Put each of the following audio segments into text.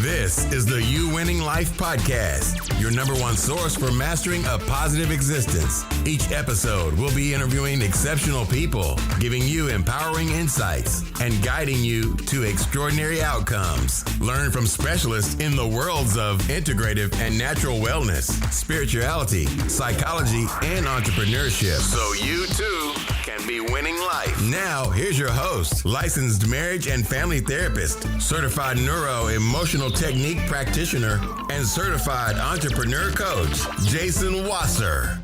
This is the You Winning Life Podcast, your number one source for mastering a positive existence. Each episode will be interviewing exceptional people, giving you empowering insights, and guiding you to extraordinary outcomes. Learn from specialists in the worlds of integrative and natural wellness, spirituality, psychology, and entrepreneurship, so you too can be winning life. Now, here's your host, licensed marriage and family therapist, certified Neuro emotional technique practitioner, and certified entrepreneur coach, Jason Wasser.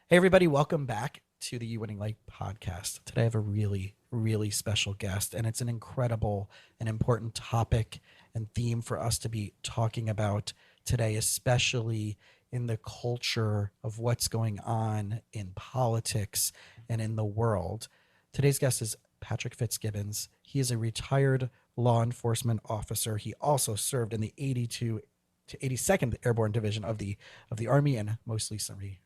Hey, everybody. Welcome back to the You Winning Life podcast. Today, I have a really, really special guest, and it's an incredible and important topic and theme for us to be talking about today, especially in the culture of what's going on in politics and in the world. Today's guest is Patrick Fitzgibbons. He is a retired law enforcement officer. He also served in the 82 to 82nd Airborne Division of the Army, and most recently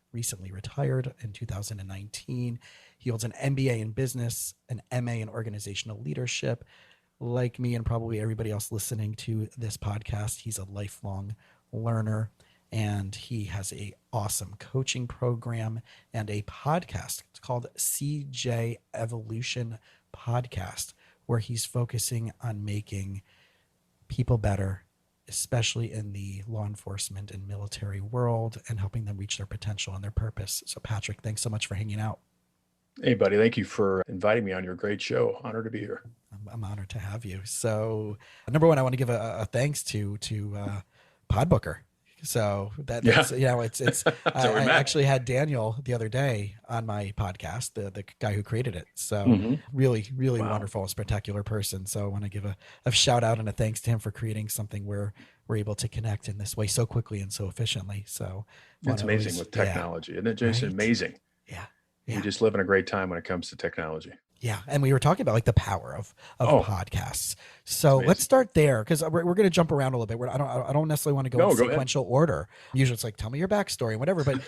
retired in 2019. He holds an MBA in business, an MA in organizational leadership. Like me and probably everybody else listening to this podcast, he's a lifelong learner, and he has a awesome coaching program and a podcast. It's called CJEvolution podcast, where he's focusing on making people better, especially in the law enforcement and military world, and helping them reach their potential and their purpose. So Patrick, thanks so much for hanging out. Hey, buddy. Thank you for inviting me on your great show. Honored to be here. I'm honored to have you. So number one, I want to give a thanks to Podbooker. So that's, you know, it's I actually had Daniel the other day on my podcast, the guy who created it. So really wonderful, spectacular person. So I want to give a shout out and a thanks to him for creating something where we're able to connect in this way so quickly and so efficiently. So it's amazing with technology, isn't it, Jason? Right? Amazing. Yeah. We just live in a great time when it comes to technology. Yeah. And we were talking about like the power of podcasts. So let's start there, because we're going to jump around a little bit. I don't necessarily want to go in sequential order. Usually it's like, tell me your backstory and whatever. But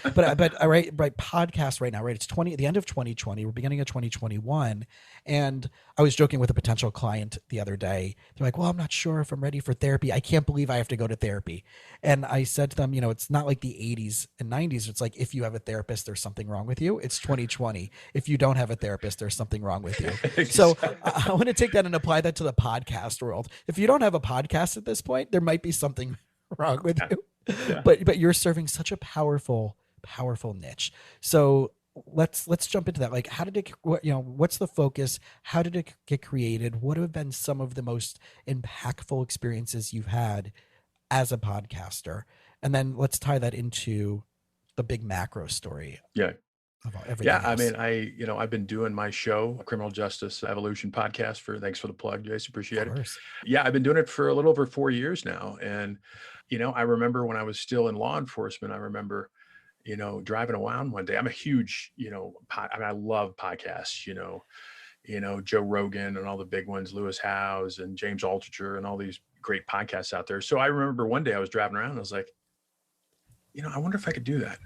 right, podcast right now, right? It's the end of 2020. We're beginning of 2021. And I was joking with a potential client the other day. They're like, well, I'm not sure if I'm ready for therapy. I can't believe I have to go to therapy. And I said to them, you know, it's not like the 80s and 90s. It's like, if you have a therapist, there's something wrong with you. It's 2020. If you don't have a therapist, there's something wrong with you. So I want to take that and apply that to the podcast world. If you don't have a podcast at this point, there might be something wrong with you. Yeah. But you're serving such a powerful niche. So let's jump into that. Like, how did it, what's the focus? How did it get created? What have been some of the most impactful experiences you've had as a podcaster? And then let's tie that into the big macro story. Yeah. Yeah, I mean, I've been doing my show, Criminal Justice Evolution podcast thanks for the plug, Jason, appreciate it. Yeah, I've been doing it for a little over 4 years now. And, I remember when I was still in law enforcement, I remember, driving around one day. I'm a huge, I love podcasts, Joe Rogan and all the big ones, Lewis Howes and James Altucher and all these great podcasts out there. So I remember one day I was driving around and I was like, I wonder if I could do that.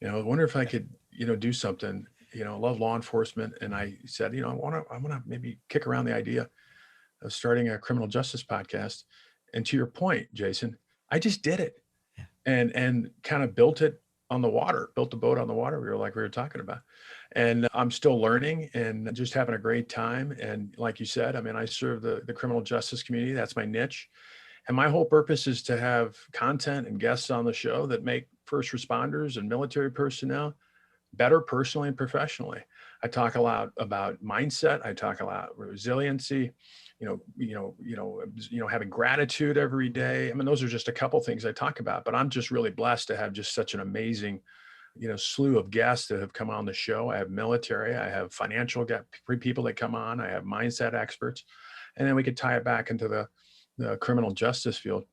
I wonder if I could, do something, I love law enforcement. And I said, I want to maybe kick around the idea of starting a criminal justice podcast. And to your point, Jason, I just did it and kind of built the boat on the water. We were talking about, and I'm still learning and just having a great time. And like you said, I mean, I serve the criminal justice community. That's my niche. And my whole purpose is to have content and guests on the show that make first responders and military personnel better personally and professionally. I talk a lot about mindset. I talk a lot about resiliency, having gratitude every day. I mean, those are just a couple things I talk about, but I'm just really blessed to have just such an amazing, slew of guests that have come on the show. I have military, I have financial people that come on, I have mindset experts, and then we could tie it back into the criminal justice field.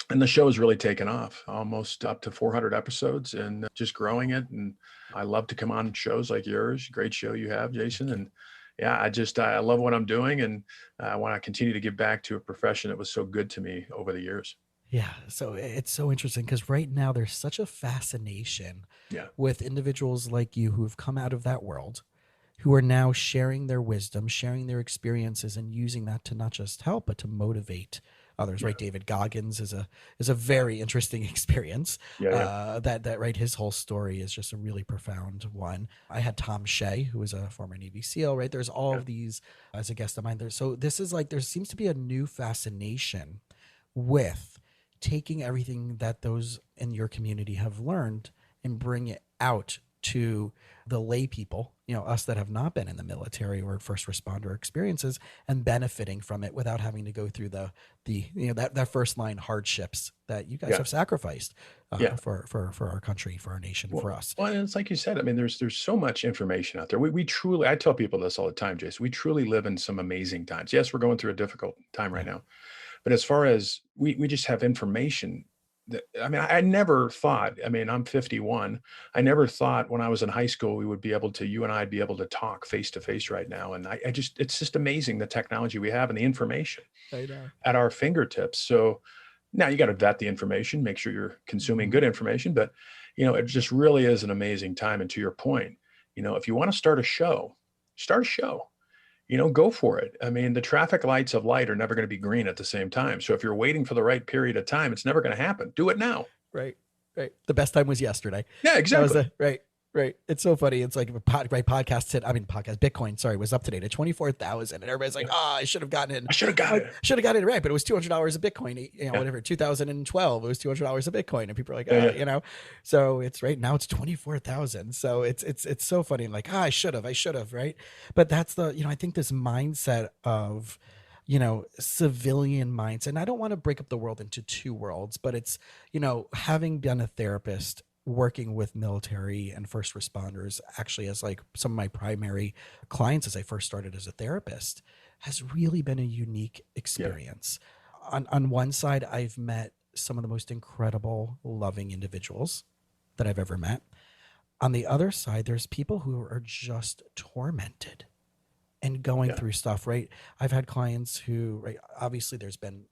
And the show has really taken off, almost up to 400 episodes, and just growing it. And I love to come on shows like yours. Great show you have, Jason. And yeah, I love what I'm doing, and I want to continue to give back to a profession that was so good to me over the years. Yeah. So it's so interesting because right now there's such a fascination with individuals like you who have come out of that world, who are now sharing their wisdom, sharing their experiences, and using that to not just help, but to motivate others, right? David Goggins is a very interesting experience. That right, his whole story is just a really profound one. I had Tom Shea, who was a former Navy SEAL, right? There's all of these as a guest of mine there. So this is like, there seems to be a new fascination with taking everything that those in your community have learned and bring it out to the lay people, us that have not been in the military or first responder experiences, and benefiting from it without having to go through the that first line hardships that you guys have sacrificed for our country, for our nation, for us. Well, and it's like you said, I mean, there's so much information out there. We truly, I tell people this all the time, Jason, we truly live in some amazing times. Yes, we're going through a difficult time right now, but as far as we just have information that, I mean, I never thought, I mean, I'm 51. I never thought when I was in high school, we would be able to, you and I'd be able to talk face to face right now. And it's just amazing the technology we have and the information at our fingertips. So now you got to vet the information, make sure you're consuming good information, but it just really is an amazing time. And to your point, if you want to start a show, go for it. I mean, the traffic lights of light are never going to be green at the same time. So if you're waiting for the right period of time, it's never going to happen. Do it now. Right. The best time was yesterday. Yeah, exactly. Right. It's so funny. It's like Bitcoin, was up today to 24,000, and everybody's like, I should have gotten in. I should have got it. Should have got it right, but it was $200 a Bitcoin. Whatever. 2012, it was $200 a Bitcoin, and people are like, So it's right now it's 24,000. So it's so funny. Like, I should have, right? But that's I think this mindset of civilian mindset, and I don't want to break up the world into two worlds, but it's having been a therapist, working with military and first responders, actually as like some of my primary clients as I first started as a therapist, has really been a unique experience. On one side, I've met some of the most incredible, loving individuals that I've ever met. On the other side, there's people who are just tormented and going through stuff, right? I've had clients who, right, obviously there's been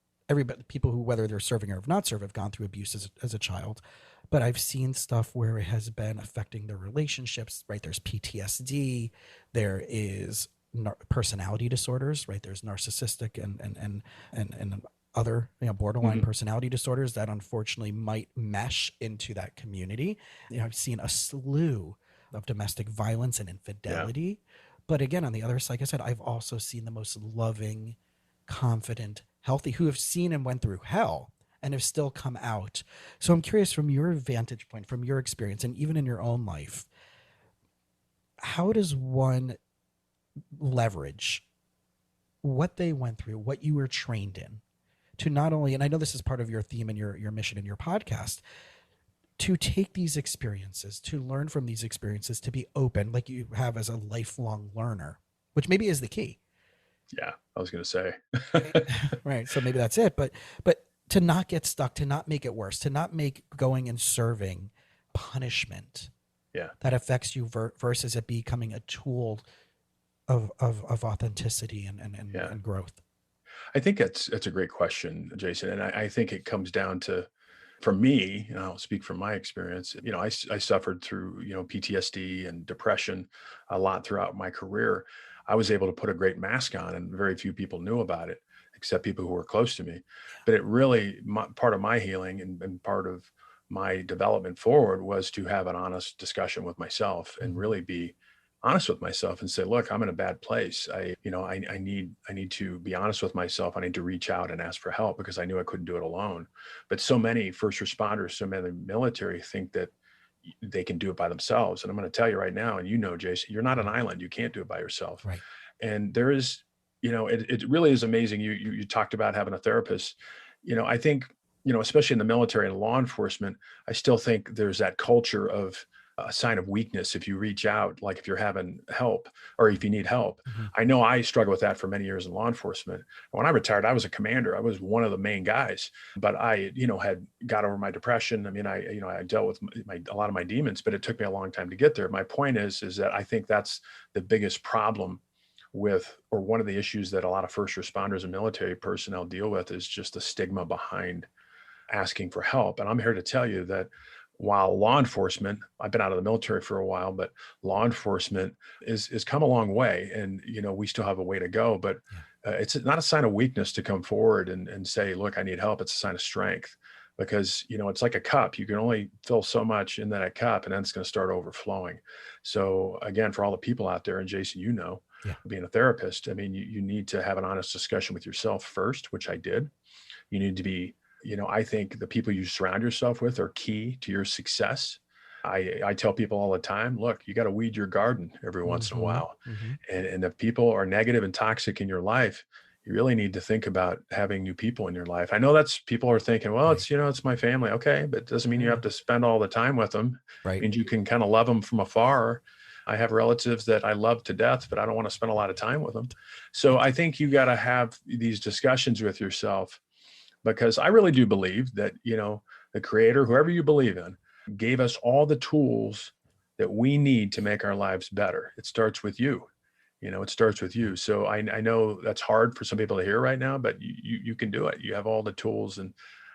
people who, whether they're serving or have not served, have gone through abuse as a child. But I've seen stuff where it has been affecting their relationships, right? There's PTSD, there is personality disorders, right? There's narcissistic and other borderline personality disorders that unfortunately might mesh into that community. I've seen a slew of domestic violence and infidelity. But again, on the other side, like I said, I've also seen the most loving, confident, healthy, who have seen and went through hell and have still come out. So I'm curious, from your vantage point, from your experience, and even in your own life, how does one leverage what they went through, what you were trained in, to not only, and I know this is part of your theme and your mission in your podcast, to take these experiences, to learn from these experiences, to be open, like you have as a lifelong learner, which maybe is the key. Yeah, I was going to say. Right. So maybe that's it. But to not get stuck, to not make it worse, to not make going and serving punishment that affects you versus it becoming a tool of authenticity and growth. I think it's a great question, Jason. And I think it comes down to, for me, and I'll speak from my experience, I suffered through, PTSD and depression a lot throughout my career. I was able to put a great mask on, and very few people knew about it, except people who were close to me. But it really, part of my healing and part of my development forward was to have an honest discussion with myself and really be honest with myself and say, look, I'm in a bad place. I need to be honest with myself. I need to reach out and ask for help, because I knew I couldn't do it alone. But so many first responders, so many military think that they can do it by themselves. And I'm going to tell you right now, and Jason, you're not an island. You can't do it by yourself. Right. And there is, it really is amazing. You talked about having a therapist. I think, especially in the military and law enforcement, I still think there's that culture of a sign of weakness if you reach out, like if you're having help or if you need help. I know I struggled with that for many years in law enforcement. When I retired, I was a commander. I was one of the main guys, but I, had got over my depression. I mean, I dealt with a lot of my demons, but it took me a long time to get there. My point is that I think that's the biggest problem with, or one of the issues that a lot of first responders and military personnel deal with, is just the stigma behind asking for help. And I'm here to tell you that while law enforcement, I've been out of the military for a while, but law enforcement is come a long way, and we still have a way to go. But it's not a sign of weakness to come forward and say, look, I need help. It's a sign of strength, because, it's like a cup. You can only fill so much in that cup, and then it's going to start overflowing. So again, for all the people out there, and Jason, being a therapist, I mean, you need to have an honest discussion with yourself first, which I did. You need to be, I think the people you surround yourself with are key to your success. I tell people all the time, look, you got to weed your garden every once in a while. And if people are negative and toxic in your life, you really need to think about having new people in your life. I know people are thinking, well, it's, it's my family. Okay. But it doesn't mean you have to spend all the time with them. It means you can kind of love them from afar. I have relatives that I love to death, but I don't want to spend a lot of time with them. So I think you got to have these discussions with yourself, because I really do believe that, the creator, whoever you believe in, gave us all the tools that we need to make our lives better. It starts with you. It starts with you. So I know that's hard for some people to hear right now, but you can do it. You have all the tools and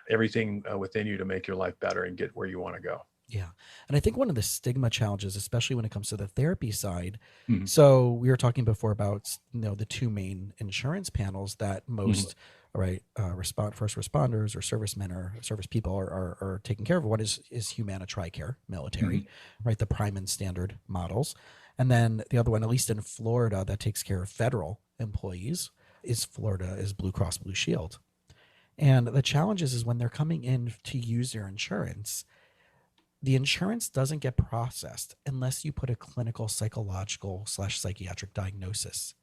everything within you to make your life better and get where you want to go. Yeah. And I think one of the stigma challenges, especially when it comes to the therapy side. So we were talking before about, the two main insurance panels that most first responders or servicemen or service people are taking care of. One is Humana TRICARE, military, the prime and standard models. And then the other one, at least in Florida, that takes care of federal employees, is Blue Cross Blue Shield. And the challenge is when they're coming in to use their insurance, the insurance doesn't get processed unless you put a clinical, psychological / psychiatric diagnosis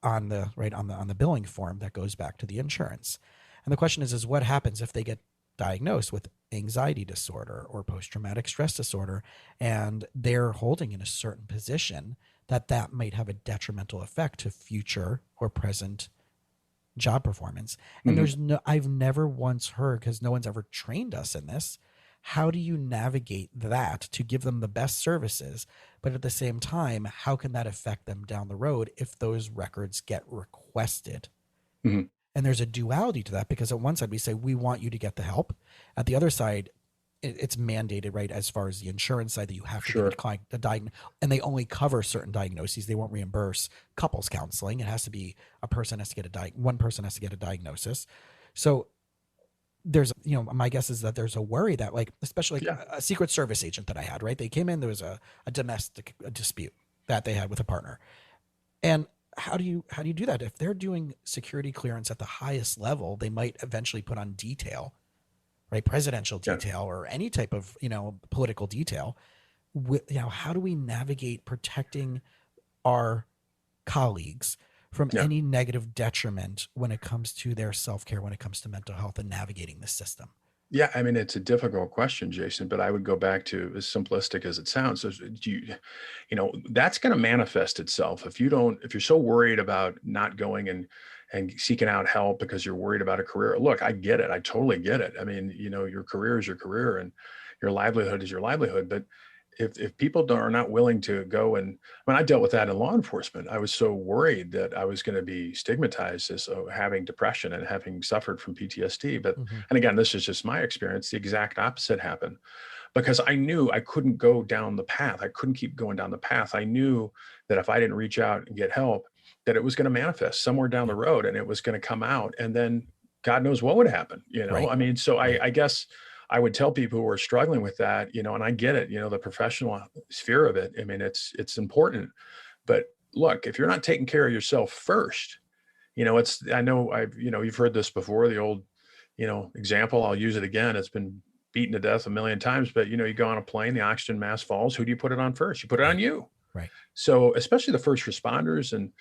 on the billing form that goes back to the insurance. And the question is what happens if they get diagnosed with anxiety disorder or post-traumatic stress disorder, and they're holding in a certain position that might have a detrimental effect to future or present job performance. And I've never once heard, because no one's ever trained us in this, how do you navigate that to give them the best services, but at the same time, how can that affect them down the road if those records get requested? And there's a duality to that, because at one side we say we want you to get the help. At the other side, it's mandated, as far as the insurance side, that you have to get a diagnosis, and they only cover certain diagnoses. They won't reimburse couples counseling. It has to be one person has to get a diagnosis. So there's, my guess is that there's a worry that, especially a Secret Service agent that I had, they came in, there was a domestic dispute that they had with a partner. And how do you do that? If they're doing security clearance at the highest level, they might eventually put on detail, presidential detail or any type of, political detail. How do we navigate protecting our colleagues from any negative detriment when it comes to their self-care, when it comes to mental health and navigating the system? Yeah, I mean, it's a difficult question, Jason, but I would go back to, as simplistic as it sounds, that's going to manifest itself. If you're so worried about not going and seeking out help because you're worried about a career. Look, I get it. I totally get it. I mean, your career is your career and your livelihood is your livelihood. But if people are not willing to go, and when I dealt with that in law enforcement, I was so worried that I was going to be stigmatized as having depression and having suffered from PTSD. But, and again, this is just my experience. The exact opposite happened, because I knew I couldn't go down the path. I couldn't keep going down the path. I knew that if I didn't reach out and get help, that it was going to manifest somewhere down the road, and it was going to come out, and then God knows what would happen. I mean, so I guess I would tell people who are struggling with that, and I get it, the professional sphere of it. I mean, it's important, but look, if you're not taking care of yourself first, I know you've heard this before, the old, example, I'll use it again. It's been beaten to death a million times, but you go on a plane, the oxygen mask falls. Who do you put it on first? You put it on you. Right. So especially the first responders and,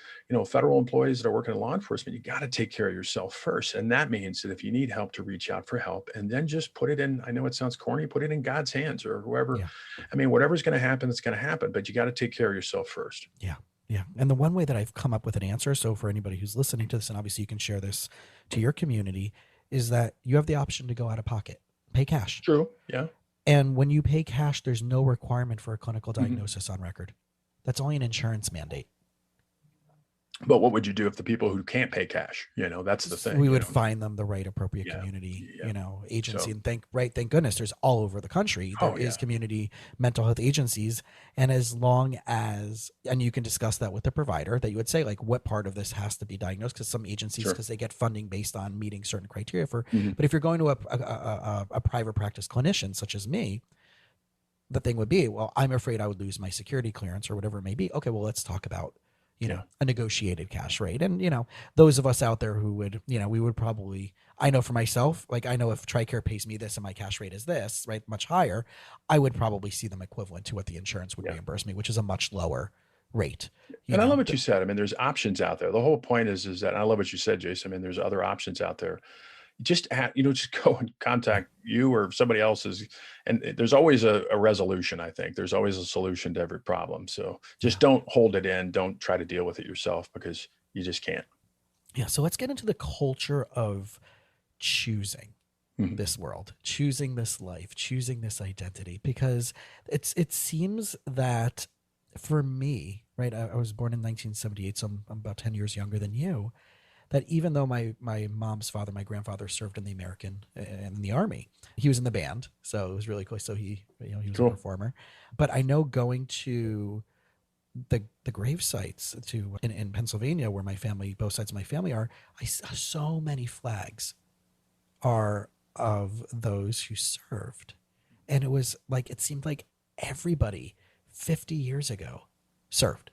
federal employees that are working in law enforcement, you got to take care of yourself first. And that means that if you need help, to reach out for help, and then just put it in, I know it sounds corny, put it in God's hands or whoever. Yeah. I mean, whatever's going to happen, it's going to happen, but you got to take care of yourself first. Yeah. Yeah. And the one way that I've come up with an answer, so for anybody who's listening to this, and obviously you can share this to your community, is that you have the option to go out of pocket, pay cash. True. Yeah. And when you pay cash, there's no requirement for a clinical diagnosis on record. That's only an insurance mandate. But what would you do if the people who can't pay cash, that's the thing. We would find them the right appropriate Yeah. community, Yeah. agency. So- And thank goodness there's all over the country. There is community mental health agencies. And as long as, and you can discuss that with the provider, that you would say like what part of this has to be diagnosed, because some agencies, because they get funding based on meeting certain criteria but if you're going to a private practice clinician such as me, the thing would be, well, I'm afraid I would lose my security clearance or whatever it may be. Okay, well, let's talk about a negotiated cash rate. And, those of us out there who would, we would probably, I know for myself, like I know if TRICARE pays me this and my cash rate is this, right, much higher, I would probably see them equivalent to what the insurance would reimburse me, which is a much lower rate. And I love what you said. I mean, there's options out there. The whole point is that, and I love what you said, Jason. I mean, there's other options out there. Just just go and contact you or somebody else's, and there's always a resolution. I think there's always a solution to every problem. So just don't hold it in. Don't try to deal with it yourself, because you just can't. Yeah. So let's get into the culture of choosing this world, choosing this life, choosing this identity, because it seems that for me, right, I was born in 1978, so I'm about 10 years younger than you. That even though my mom's father, my grandfather, served in the Army, he was in the band, so it was really cool. So he was a performer. But I know going to the grave sites in Pennsylvania, where my family, both sides of my family are, I saw so many flags are of those who served, and it seemed like everybody 50 years ago served.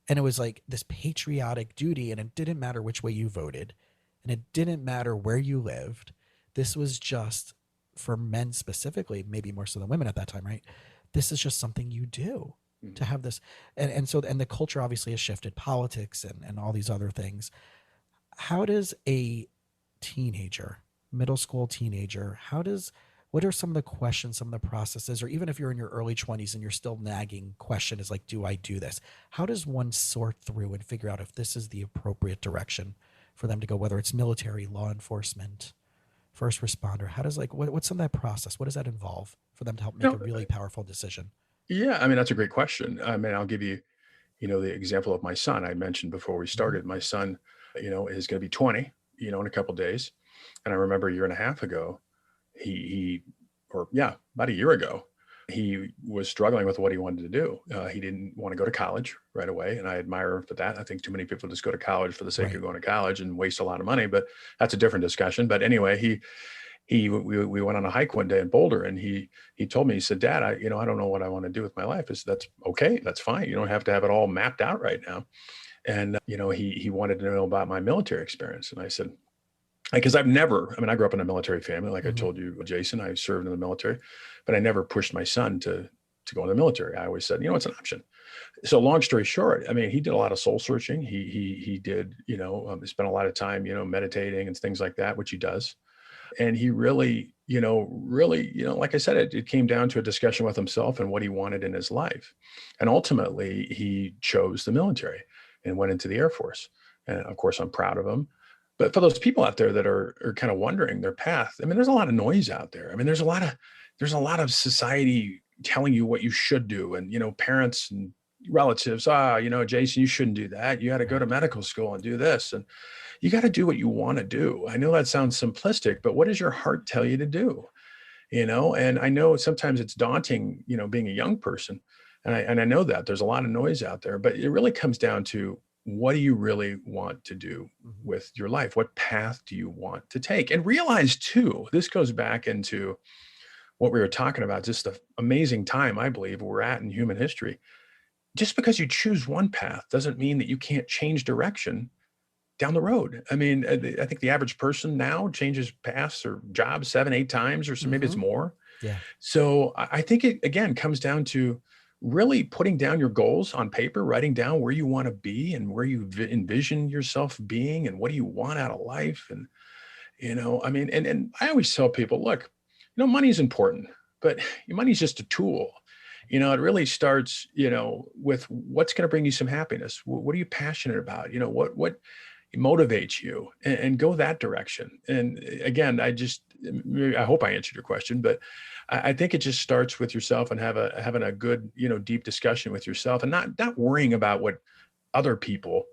And it was like this patriotic duty, and it didn't matter which way you voted, and it didn't matter where you lived. This was just, for men specifically, maybe more so than women at that time, right? This is just something you do to have this. And the culture obviously has shifted, politics and all these other things. How does a teenager, middle school teenager, what are some of the questions, some of the processes, or even if you're in your early 20s and you're still nagging question is like, do I do this? How does one sort through and figure out if this is the appropriate direction for them to go, whether it's military, law enforcement, first responder? How does what's some of that process? What does that involve for them to help make a really powerful decision? Yeah. I mean, that's a great question. I mean, I'll give you, the example of my son. I mentioned before we started, my son, is going to be 20, in a couple of days. And I remember a year and a half ago, about a year ago, he was struggling with what he wanted to do. He didn't want to go to college right away. And I admire him for that. I think too many people just go to college for the sake of going to college and waste a lot of money, but that's a different discussion. But anyway, we went on a hike one day in Boulder, and he told me, he said, Dad, I don't know what I want to do with my life. I said, that's okay. That's fine. You don't have to have it all mapped out right now. And, he wanted to know about my military experience. And I said, because I grew up in a military family. Like I told you, Jason, I served in the military, but I never pushed my son to go in the military. I always said, it's an option. So long story short, I mean, he did a lot of soul searching. He did, spent a lot of time, meditating and things like that, which he does. And he really, like I said, it came down to a discussion with himself and what he wanted in his life. And ultimately he chose the military and went into the Air Force. And of course, I'm proud of him. But for those people out there that are kind of wondering their path, I mean, there's a lot of noise out there. I mean, there's a lot of society telling you what you should do. And, parents and relatives, Jason, you shouldn't do that. You got to go to medical school and do this. And you got to do what you want to do. I know that sounds simplistic, but what does your heart tell you to do? And I know sometimes it's daunting, being a young person. And I know that there's a lot of noise out there, but it really comes down to, what do you really want to do with your life? What path do you want to take? And realize too, this goes back into what we were talking about, just the amazing time I believe we're at in human history. Just because you choose one path doesn't mean that you can't change direction down the road. I mean, I think the average person now changes paths or jobs 7, 8 times, or so maybe it's more. Yeah. So I think it, again, comes down to really putting down your goals on paper, writing down where you want to be and where you envision yourself being and what do you want out of life. And, I mean, and I always tell people, look, money is important, but money is just a tool. It really starts, with what's going to bring you some happiness. What are you passionate about? What motivates you, and go that direction. And again, I hope I answered your question, but I think it just starts with yourself and having a good, deep discussion with yourself, and not worrying about what other people,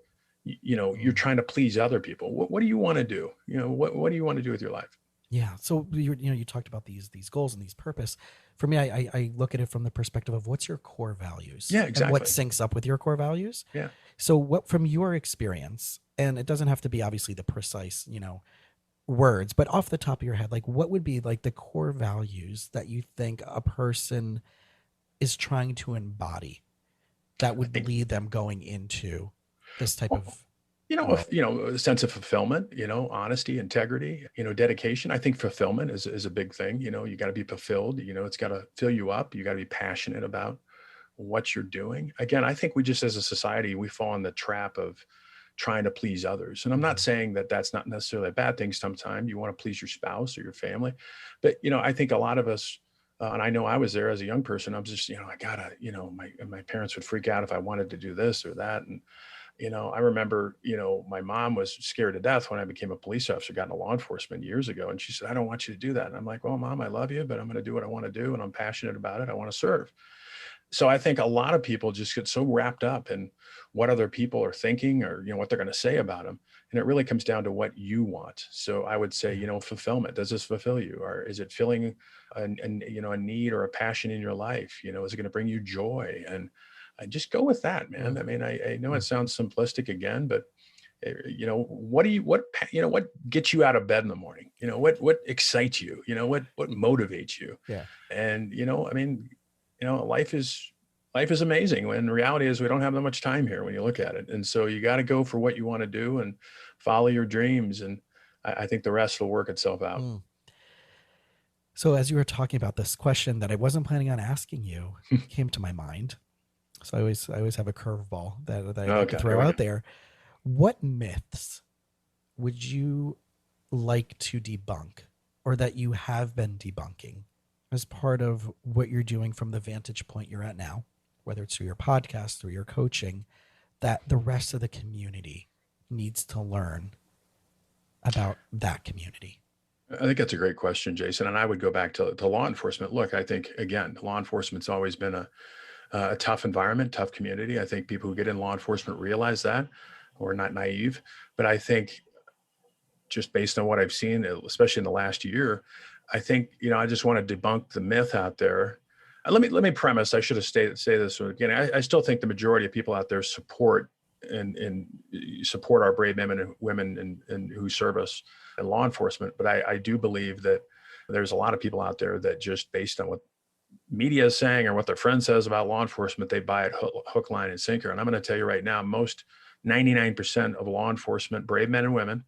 you're trying to please other people. What do you want to do? What do you want to do with your life? Yeah. So you talked about these goals and these purpose. For me, I look at it from the perspective of what's your core values. Yeah, exactly. And what syncs up with your core values. Yeah. So what, from your experience, and it doesn't have to be obviously the precise, words, but off the top of your head, like what would be like the core values that you think a person is trying to embody that would lead them going into this type of a sense of fulfillment, honesty, integrity, dedication. I think fulfillment is a big thing. You got to be fulfilled, it's got to fill you up. You got to be passionate about what you're doing. Again, I think we just, as a society, we fall in the trap of trying to please others. And I'm not saying that that's not necessarily a bad thing. Sometimes you want to please your spouse or your family, but, I think a lot of us, and I know I was there as a young person, I was just, I gotta, my parents would freak out if I wanted to do this or that. And, I remember, my mom was scared to death when I became a police officer, got into law enforcement years ago. And she said, I don't want you to do that. And I'm like, well, Mom, I love you, but I'm going to do what I want to do. And I'm passionate about it. I want to serve. So I think a lot of people just get so wrapped up in what other people are thinking or, what they're going to say about them. And it really comes down to what you want. So I would say, fulfillment. Does this fulfill you? Or is it filling a need or a passion in your life? Is it going to bring you joy? And I just go with that, man. I mean, I know it sounds simplistic again, but what gets you out of bed in the morning? What excites you? What motivates you? Yeah. And, life is amazing. When reality is we don't have that much time here when you look at it. And so you got to go for what you want to do and follow your dreams. And I think the rest will work itself out. So as you were talking about this question that I wasn't planning on asking you came to my mind. So I always have a curveball that I like to throw out there. What myths would you like to debunk, or that you have been debunking as part of what you're doing from the vantage point you're at now, whether it's through your podcast, through your coaching, that the rest of the community needs to learn about that community? I think that's a great question, Jason. And I would go back to law enforcement. Look, I think, again, law enforcement's always been a tough environment, tough community. I think people who get in law enforcement realize that. We're not naive, but I think just based on what I've seen, especially in the last year, I think, I just want to debunk the myth out there. Let me premise, I should have say this again. I still think the majority of people out there support and support our brave men and women and who serve us in law enforcement. But I do believe that there's a lot of people out there that just based on what media is saying or what their friend says about law enforcement, they buy it hook, line, and sinker. And I'm going to tell you right now, most 99% of law enforcement, brave men and women,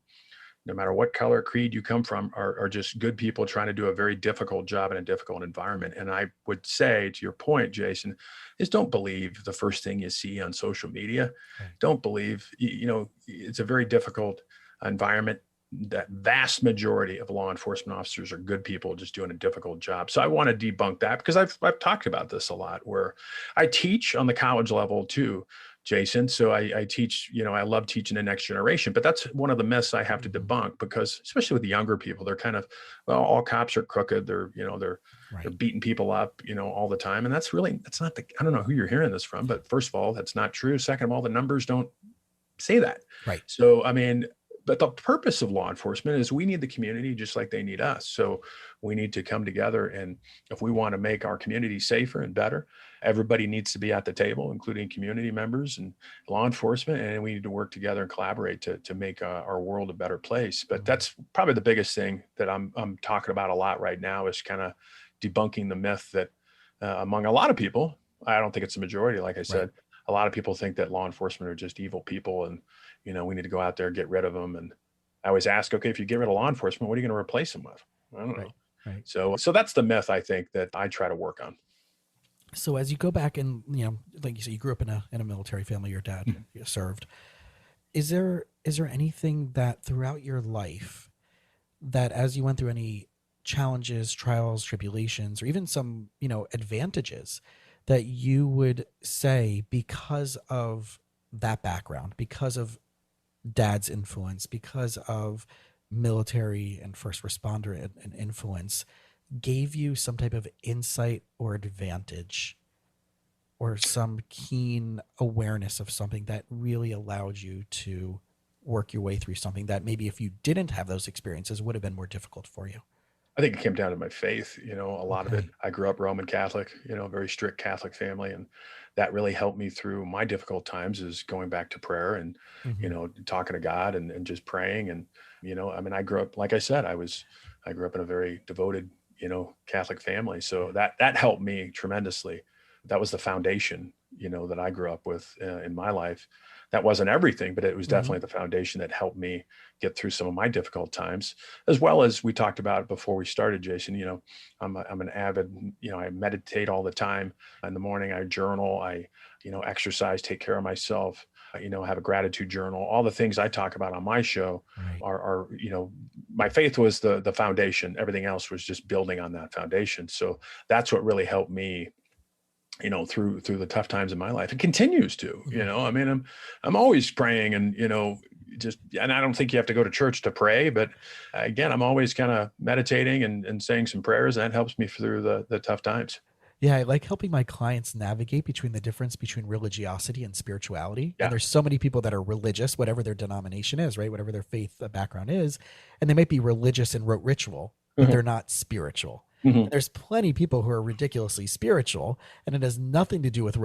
no matter what color, creed you come from, are just good people trying to do a very difficult job in a difficult environment. And I would say, to your point, Jason, is don't believe the first thing you see on social media. Right. Don't believe, it's a very difficult environment. That vast majority of law enforcement officers are good people just doing a difficult job. So I want to debunk that because I've talked about this a lot, where I teach on the college level too, Jason. So I teach, I love teaching the next generation, but that's one of the myths I have to debunk, because especially with the younger people, they're kind of, well, all cops are crooked. They're beating people up, all the time. And that's not I don't know who you're hearing this from, but first of all, that's not true. Second of all, the numbers don't say that. Right. So, but the purpose of law enforcement is we need the community just like they need us. So we need to come together. And if we want to make our community safer and better, everybody needs to be at the table, including community members and law enforcement. And we need to work together and collaborate to make our world a better place. But that's probably the biggest thing that I'm talking about a lot right now, is kind of debunking the myth that among a lot of people, I don't think it's the majority. Like I said, right. A lot of people think that law enforcement are just evil people, and we need to go out there and get rid of them. And I always ask, okay, if you get rid of law enforcement, what are you going to replace them with? I don't know. Right. So that's the myth I think that I try to work on. So as you go back and, like you said, you grew up in a military family, your dad served. Is there anything that throughout your life that as you went through any challenges, trials, tribulations, or even some, advantages that you would say because of that background, because of dad's influence, because of military and first responder and influence, gave you some type of insight or advantage or some keen awareness of something that really allowed you to work your way through something that maybe if you didn't have those experiences would have been more difficult for you? I think it came down to my faith, a lot of it. I grew up Roman Catholic, a very strict Catholic family. And that really helped me through my difficult times, is going back to prayer and, talking to God and just praying. And, I grew up, like I said, I grew up in a very devoted, Catholic family. So that helped me tremendously. That was the foundation, that I grew up with in my life. That wasn't everything, but it was definitely the foundation that helped me get through some of my difficult times, as well as we talked about before we started, Jason. I'm an avid, I meditate all the time. In the morning, I journal, I exercise, take care of myself, have a gratitude journal. All the things I talk about on my show are my faith was the foundation. Everything else was just building on that foundation. So that's what really helped me, through the tough times in my life. It continues to, I'm always praying and, and I don't think you have to go to church to pray, but again, I'm always kind of meditating and saying some prayers, and that helps me through the tough times. Yeah, I like helping my clients navigate between the difference between religiosity and spirituality. Yeah. And there's so many people that are religious, whatever their denomination is, right? Whatever their faith background is. And they might be religious and rote ritual, but they're not spiritual. There's plenty of people who are ridiculously spiritual, and it has nothing to do with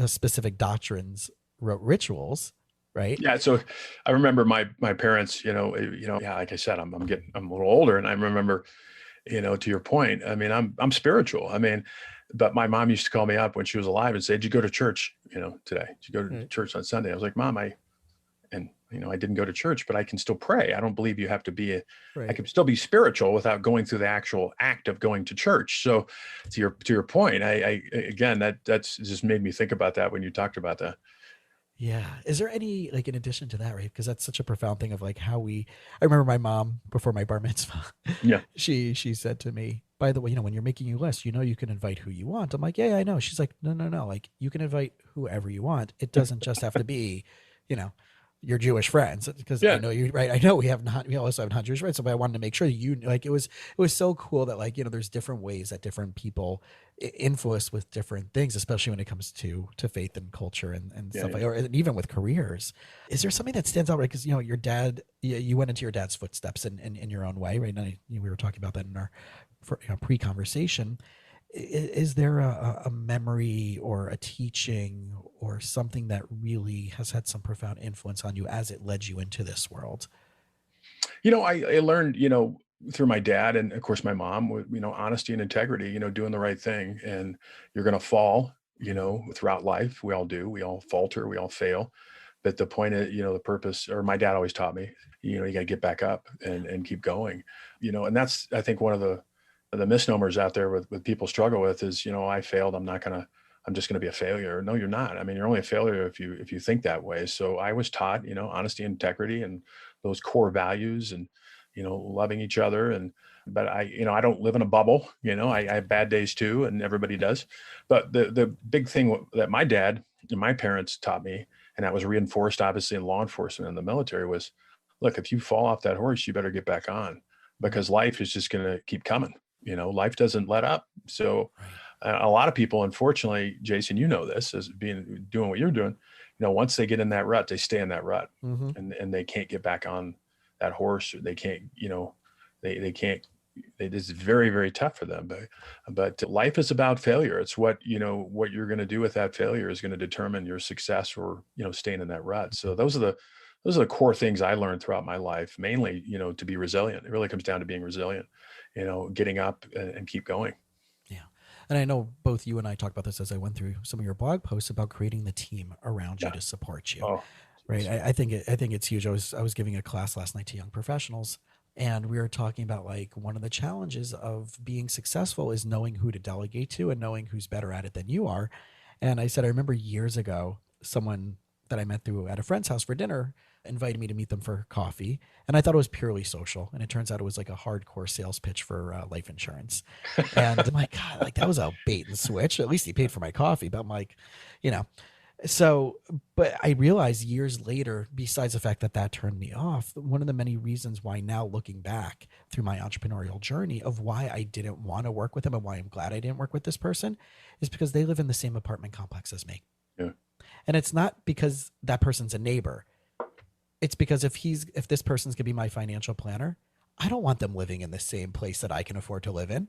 specific doctrines, rituals, right? Yeah. So I remember my parents. Like I said, I'm a little older, and I remember, to your point. I mean, I'm spiritual. But my mom used to call me up when she was alive and say, "Did you go to church? Today? Did you go to church on Sunday?" I was like, "Mom, I didn't go to church, but I can still pray. I don't believe you have to be I can still be spiritual without going through the actual act of going to church." So to your point, I again, that's just made me think about that when you talked about that. Yeah. Is there any, in addition to that, right? Because that's such a profound thing of I remember my mom before my bar mitzvah. Yeah. She said to me, "By the way, when you're making your list, you can invite who you want." I'm like, "Yeah, I know." She's like, No. You can invite whoever you want. It doesn't just have to be, your Jewish friends, because I know you, right? I know we also have non-Jewish friends, but I wanted to make sure it was so cool that there's different ways that different people influence with different things, especially when it comes to faith and culture and stuff or even with careers. Is there something that stands out, right? Because your dad, you went into your dad's footsteps in your own way, right? And we were talking about that in our pre-conversation. Is there a memory or a teaching or something that really has had some profound influence on you as it led you into this world? I learned, through my dad and of course my mom, honesty and integrity, doing the right thing. And you're going to fall, throughout life. We all do. We all falter. We all fail. But the point is, the purpose, or my dad always taught me, you got to get back up and keep going, and that's, I think, one of the misnomers out there with people struggle with is, I failed. I'm just going to be a failure. No, you're not. You're only a failure if you think that way. So I was taught, honesty, integrity, and those core values, and, loving each other. But I don't live in a bubble. I have bad days too, and everybody does. But the big thing that my dad and my parents taught me, and that was reinforced obviously in law enforcement and the military, was, look, if you fall off that horse, you better get back on, because life is just going to keep coming. Life doesn't let up. So a lot of people, unfortunately, Jason, this as doing what you're doing, once they get in that rut, they stay in that rut, and they can't get back on that horse, or they can't, they can't, it's very, very tough for them. But life is about failure. It's what you're going to do with that failure is going to determine your success or, staying in that rut. So those are the core things I learned throughout my life, mainly, to be resilient. It really comes down to being resilient, getting up and keep going. Yeah. And I know both you and I talked about this as I went through some of your blog posts about creating the team around you to support you. Oh, right. I think it's huge. I was giving a class last night to young professionals, and we were talking about one of the challenges of being successful is knowing who to delegate to and knowing who's better at it than you are. And I said, I remember years ago, someone that I met at a friend's house for dinner invited me to meet them for coffee. And I thought it was purely social. And it turns out it was a hardcore sales pitch for life insurance. And I'm like, God, that was a bait and switch. At least he paid for my coffee. But I'm like, So, but I realized years later, besides the fact that that turned me off, one of the many reasons why now looking back through my entrepreneurial journey of why I didn't want to work with them and why I'm glad I didn't work with this person is because they live in the same apartment complex as me. Yeah. And it's not because that person's a neighbor. It's because if this person's going to be my financial planner, I don't want them living in the same place that I can afford to live in.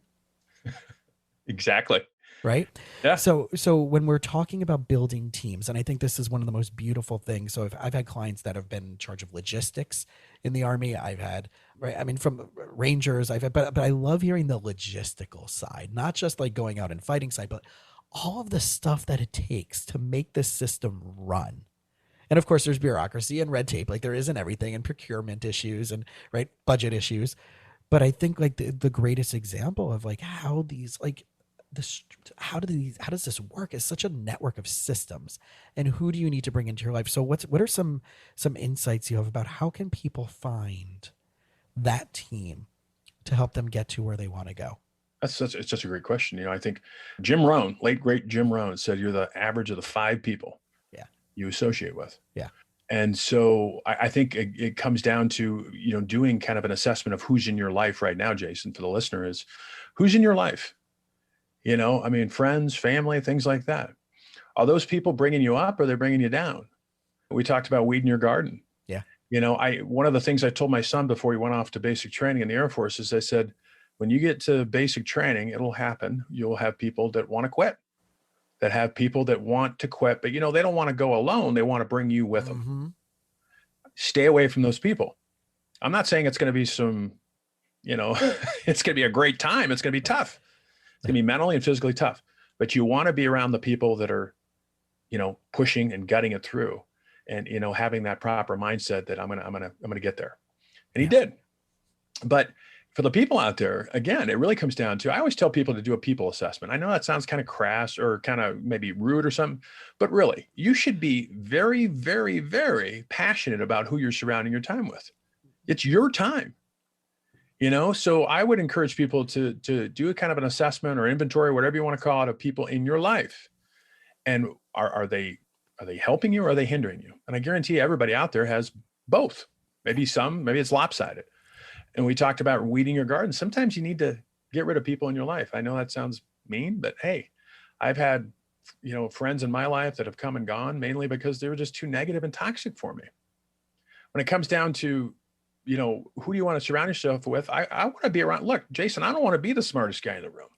Exactly. Right. Yeah. So when we're talking about building teams, and I think this is one of the most beautiful things. So I've had clients that have been in charge of logistics in the Army. I've had, right. I mean, from Rangers, but I love hearing the logistical side, not just like going out and fighting side, but all of the stuff that it takes to make this system run. And of course there's bureaucracy and red tape, like there is in everything, and procurement issues and right budget issues. But I think like the greatest example of like how these like, how does this work is such a network of systems, and who do you need to bring into your life? So what are some insights you have about how can people find that team to help them get to where they want to go? It's such a great question. I think Jim Rohn, late great Jim Rohn, said you're the average of the 5 people you associate with. Yeah. And so I think it comes down to, doing kind of an assessment of who's in your life right now, Jason, for the listener is who's in your life? I mean, friends, family, things like that. Are those people bringing you up or are they bringing you down? We talked about weeding your garden. Yeah. One of the things I told my son before he went off to basic training in the Air Force is I said, when you get to basic training, it'll happen. You'll have people that want to quit, that have people that want to quit, but they don't want to go alone. They want to bring you with them. Mm-hmm. Stay away from those people. I'm not saying it's going to be some, it's going to be a great time. It's going to be tough. It's going to be mentally and physically tough, but you want to be around the people that are, pushing and gutting it through and, having that proper mindset that I'm going to get there. And he did. But for the people out there, again, it really comes down to, I always tell people to do a people assessment. I know that sounds kind of crass or kind of maybe rude or something, but really you should be very, very, very passionate about who you're surrounding your time with. It's your time. So I would encourage people to do a kind of an assessment or inventory, whatever you want to call it, of people in your life. And are they helping you or are they hindering you? And I guarantee everybody out there has both. Maybe it's lopsided. And we talked about weeding your garden. Sometimes you need to get rid of people in your life. I know that sounds mean, but hey, I've had, friends in my life that have come and gone mainly because they were just too negative and toxic for me. When it comes down to, who do you want to surround yourself with? I want to be around. Look, Jason, I don't want to be the smartest guy in the room.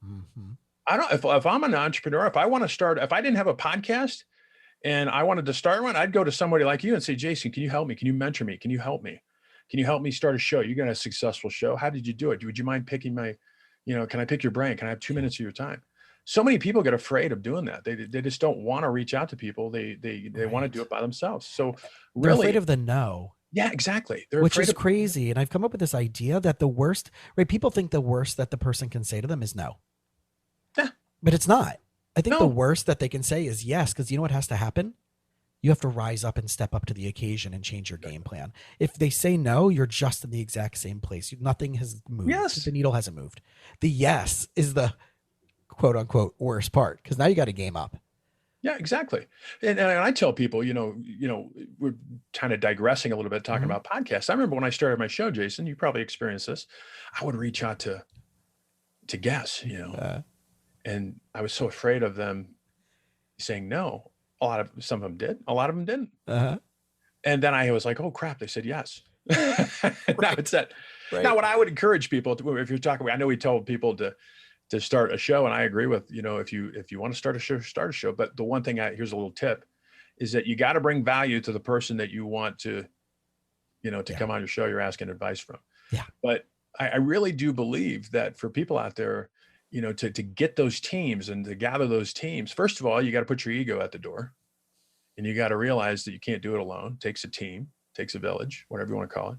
Mm-hmm. I don't, if I'm an entrepreneur, if I didn't have a podcast and I wanted to start one, I'd go to somebody like you and say, Jason, can you help me? Can you mentor me? Can you help me? Can you help me start a show? You got a successful show. How did you do it? Would you mind picking my, can I pick your brain? Can I have 2 minutes of your time? So many people get afraid of doing that. They just don't want to reach out to people. They want to do it by themselves. So they're afraid of the no. Yeah, exactly. Which is crazy. And I've come up with this idea that the worst, right? People think the worst that the person can say to them is no. Yeah. But it's not. I think the worst that they can say is yes, because you know what has to happen? You have to rise up and step up to the occasion and change your game plan. If they say no, you're just in the exact same place. Nothing has moved. Yes. The needle hasn't moved. The yes is the quote unquote worst part because now you got to game up. Yeah, exactly. And I tell people, we're kind of digressing a little bit talking about podcasts. I remember when I started my show, Jason, you probably experienced this. I would reach out to guests, and I was so afraid of them saying no. Some of them did. A lot of them didn't. Uh-huh. And then I was like, oh crap, they said yes. Now it's that. Right. Now what I would encourage people to, if you're talking, I know we told people to start a show, and I agree with, if you want to start a show. But the one thing here's a little tip is that you got to bring value to the person that you want to, come on your show, you're asking advice from. Yeah. But I really do believe that for people out there, to get those teams and to gather those teams, first of all, you got to put your ego at the door, and you got to realize that you can't do it alone. It takes a team, takes a village, whatever you want to call it.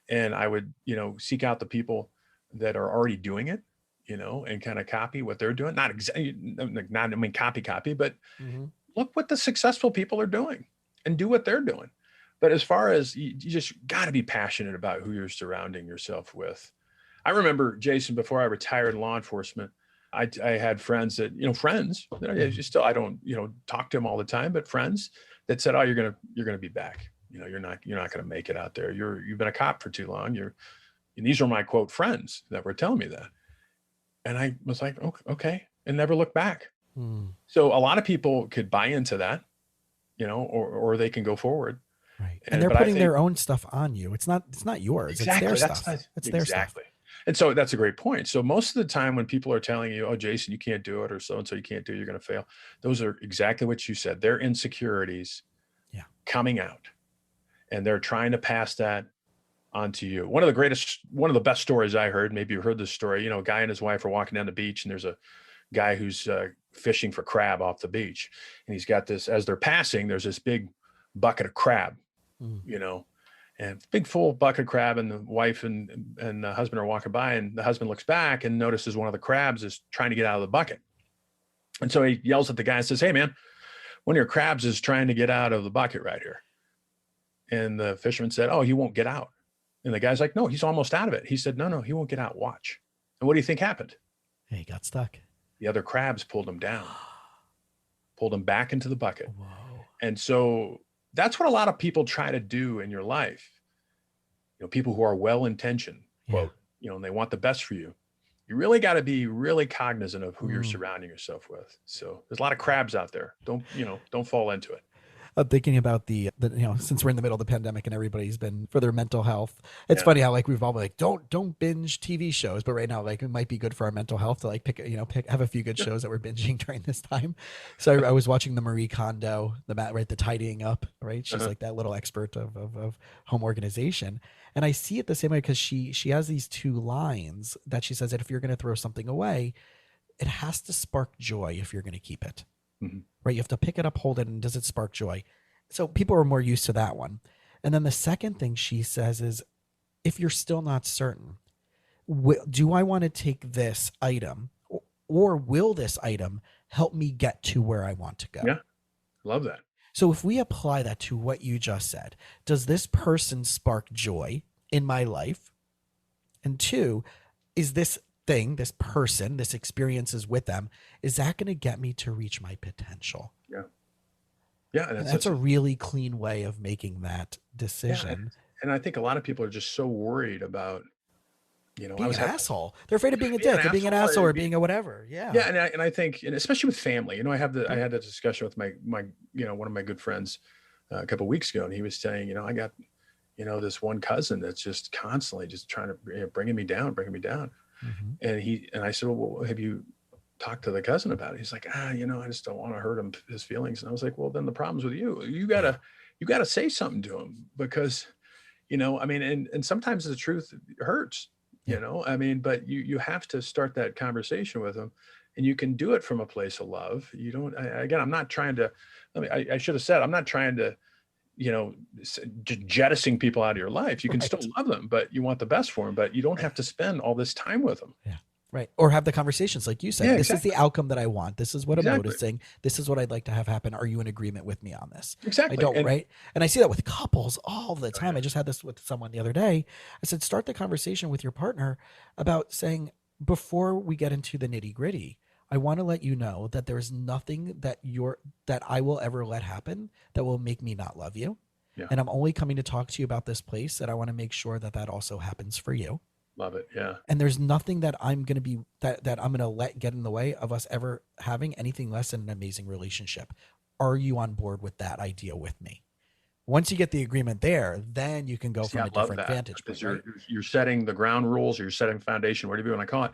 And I would, seek out the people that are already doing it, and kind of copy what they're doing. Not copy, but look what the successful people are doing and do what they're doing. But as far as you just got to be passionate about who you're surrounding yourself with. I remember, Jason, before I retired in law enforcement, I had friends that, friends, I don't, talk to them all the time, but friends that said, oh, you're going to be back. You're not going to make it out there. You've been a cop for too long. And these are my quote friends that were telling me that. And I was like, okay. And never look back. So a lot of people could buy into that, or they can go forward. Right. And they're putting their own stuff on you. It's not yours. Exactly. It's their stuff. It's their stuff. And so that's a great point. So most of the time when people are telling you, oh, Jason, you can't do it, or so-and-so you can't do it, you're going to fail. Those are exactly what you said. They're insecurities coming out, and they're trying to pass that onto you. One of the best stories I heard, maybe you heard this story, a guy and his wife are walking down the beach, and there's a guy who's fishing for crab off the beach. And he's got this, as they're passing, there's this big bucket of crab, and big full bucket of crab, and the wife and the husband are walking by, and the husband looks back and notices one of the crabs is trying to get out of the bucket. And so he yells at the guy and says, hey man, one of your crabs is trying to get out of the bucket right here. And the fisherman said, oh, he won't get out. And the guy's like, no, he's almost out of it. He said, no, he won't get out. Watch. And what do you think happened? Hey, he got stuck. The other crabs pulled him down, pulled him back into the bucket. Whoa. And so that's what a lot of people try to do in your life. People who are well-intentioned, quote, and they want the best for you. You really got to be really cognizant of who you're surrounding yourself with. So there's a lot of crabs out there. Don't fall into it. I'm thinking about the since we're in the middle of the pandemic and everybody's been for their mental health. It's funny how we've all been like, don't binge TV shows, but right now it might be good for our mental health to have a few good shows that we're binging during this time. So I was watching the Marie Kondo, the tidying up, right? She's like that little expert of home organization. And I see it the same way because she has these two lines that she says that if you're going to throw something away, it has to spark joy if you're going to keep it. Right? You have to pick it up, hold it, and does it spark joy? So people are more used to that one. And then the second thing she says is, if you're still not certain, do I want to take this item, or will this item help me get to where I want to go? Yeah, love that. So if we apply that to what you just said, does this person spark joy in my life? And two, is this thing, this person, this experiences with them, is that going to get me to reach my potential? Yeah. And that's a really clean way of making that decision. Yeah. And I think a lot of people are just so worried about, being an asshole. They're afraid of being a dick or being an asshole or being a whatever. Yeah. Yeah. And I think, and especially with family, I had that discussion with my one of my good friends a couple of weeks ago, and he was saying, I got, this one cousin that's just constantly just trying to bringing me down. And I said, well, have you talked to the cousin about it? He's like, I just don't want to hurt his feelings. And I was like, well, then the problem's with you. You gotta say something to him, because, and sometimes the truth hurts, but you have to start that conversation with him, and you can do it from a place of love. You don't, I'm not trying to, I should have said, I'm not trying to, jettisoning people out of your life. You can still love them, but you want the best for them, but you don't have to spend all this time with them. Yeah. Right. Or have the conversations like you said. This is the outcome that I want. This is what I'm noticing. This is what I'd like to have happen. Are you in agreement with me on this? Exactly. I don't, right? And I see that with couples all the time. I just had this with someone the other day. I said, start the conversation with your partner about saying, before we get into the nitty gritty, I want to let you know that there's nothing that I will ever let happen that will make me not love you. Yeah. And I'm only coming to talk to you about this place, that I want to make sure that also happens for you. Love it. Yeah. And there's nothing that I'm going to be, that I'm going to let get in the way of us ever having anything less than an amazing relationship. Are you on board with that idea with me? Once you get the agreement there, then you can go from a different vantage point. Because you're setting the ground rules, or you're setting foundation, whatever you want to call it,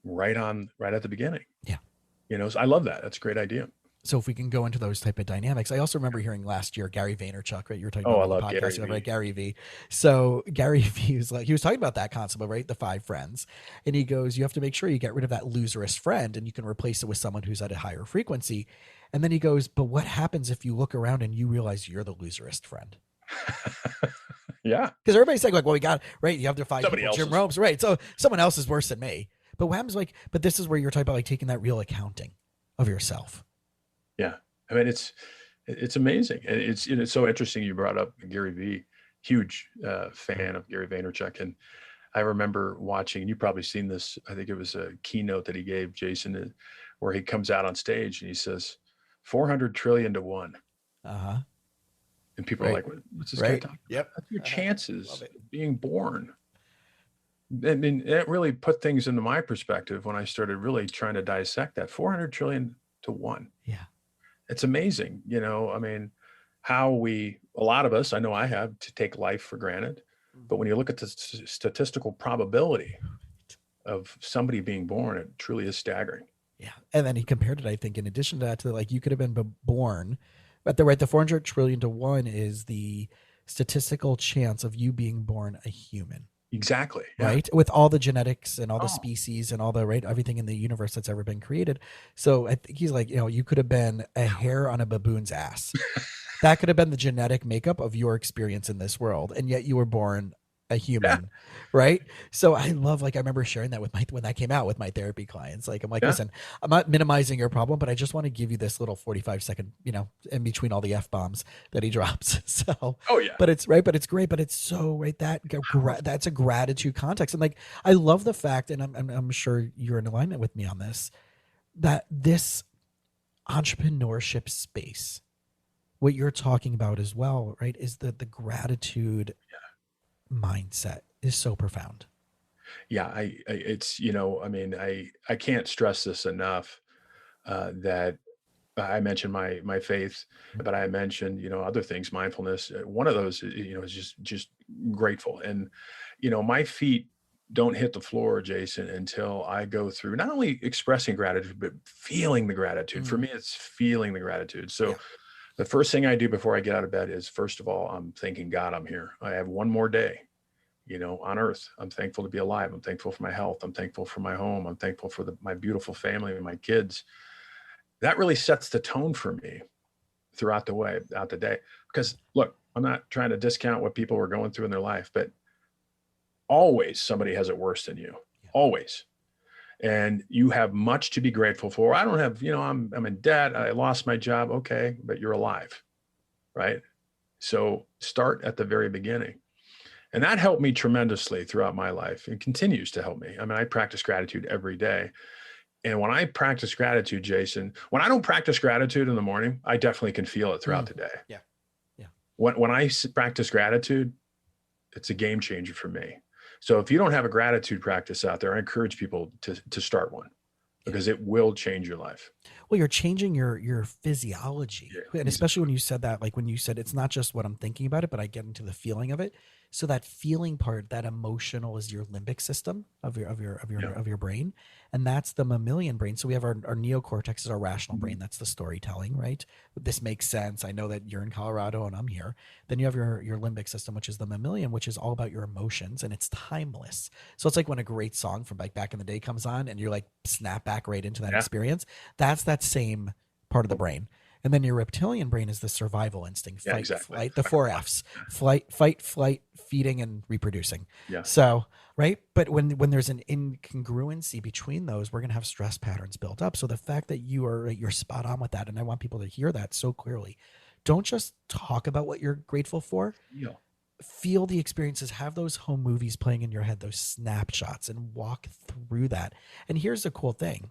right at the beginning. Yeah. So I love that. That's a great idea. So if we can go into those type of dynamics, I also remember hearing last year, Gary Vaynerchuk, right? You were talking about the podcast, right? Gary V. So Gary V was like, he was talking about that concept of, right, the 5 friends. And he goes, you have to make sure you get rid of that loserist friend, and you can replace it with someone who's at a higher frequency. And then he goes, but what happens if you look around and you realize you're the loserist friend? Yeah. Because everybody's saying like, well, we got, right, you have to find Jim Rome's, right? So someone else is worse than me. But what happens, like, but this is where you're talking about like taking that real accounting of yourself. Yeah. I mean, it's amazing. And it's so interesting you brought up Gary V. Huge fan of Gary Vaynerchuk. And I remember watching, and you've probably seen this, I think it was a keynote that he gave, Jason, where he comes out on stage and he says, 400 trillion to 1. Uh-huh. And people are like, what's this guy talking about? Yep. That's your chances of being born. I mean, it really put things into my perspective when I started really trying to dissect that. 400 trillion to 1. Yeah. It's amazing. You know, I mean, how a lot of us, I know I have, to take life for granted. But when you look at the statistical probability of somebody being born, it truly is staggering. Yeah. And then he compared it, I think, in addition to that, to like, you could have been born, but the 400 trillion to 1 is the statistical chance of you being born a human. Exactly. Right. With all the genetics and all the species and all the, everything in the universe that's ever been created. So I think he's like, you know, you could have been a hair on a baboon's ass. That could have been the genetic makeup of your experience in this world. And yet you were born a human. Right. So I love, like, I remember sharing that when that came out with my therapy clients. Like, I'm like, listen, I'm not minimizing your problem, but I just want to give you this little 45-second, you know, in between all the F-bombs that he drops. So, but it's but it's great. But it's so that's a gratitude context. And like, I love the fact, and I'm sure you're in alignment with me on this, that this entrepreneurship space, what you're talking about as well, right, is the gratitude mindset is so profound. Yeah, it's, you know, I mean, I can't stress this enough, that I mentioned my faith, but I mentioned, you know, other things, mindfulness. One of those, you know, is just grateful. And, you know, my feet don't hit the floor, Jason, until I go through not only expressing gratitude, but feeling the gratitude. For me, it's feeling the gratitude. So the first thing I do before I get out of bed is, first of all, I'm thanking God I'm here. I have one more day, you know, on earth. I'm thankful to be alive. I'm thankful for my health. I'm thankful for my home. I'm thankful for my beautiful family and my kids. That really sets the tone for me throughout the day. Because look, I'm not trying to discount what people are going through in their life, but always somebody has it worse than you. Always. And you have much to be grateful for. I don't have, you know, I'm in debt. I lost my job. Okay, but you're alive, right? So start at the very beginning. And that helped me tremendously throughout my life and continues to help me. I mean, I practice gratitude every day. And when I practice gratitude, Jason, when I don't practice gratitude in the morning, I definitely can feel it throughout the day. Yeah. Yeah. When I practice gratitude, it's a game changer for me. So if you don't have a gratitude practice out there, I encourage people to start one, because it will change your life. Well, you're changing your physiology. And especially when you said that, like when you said, it's not just what I'm thinking about it, but I get into the feeling of it. So that feeling part, that emotional, is your limbic system of your brain. And that's the mammalian brain. So we have our neocortex is our rational brain. That's the storytelling, right? This makes sense. I know that you're in Colorado and I'm here. Then you have your limbic system, which is the mammalian, which is all about your emotions, and it's timeless. So it's like when a great song from like back in the day comes on and you're like snap back right into that experience. That's that same part of the brain. And then your reptilian brain is the survival instinct, fight, flight, the 4 Fs, fight, flight, feeding, and reproducing. Yeah. So, right. But when there's an incongruency between those, we're going to have stress patterns built up. So the fact that you're spot on with that, and I want people to hear that so clearly. Don't just talk about what you're grateful for. Feel the experiences, have those home movies playing in your head, those snapshots, and walk through that. And here's the cool thing.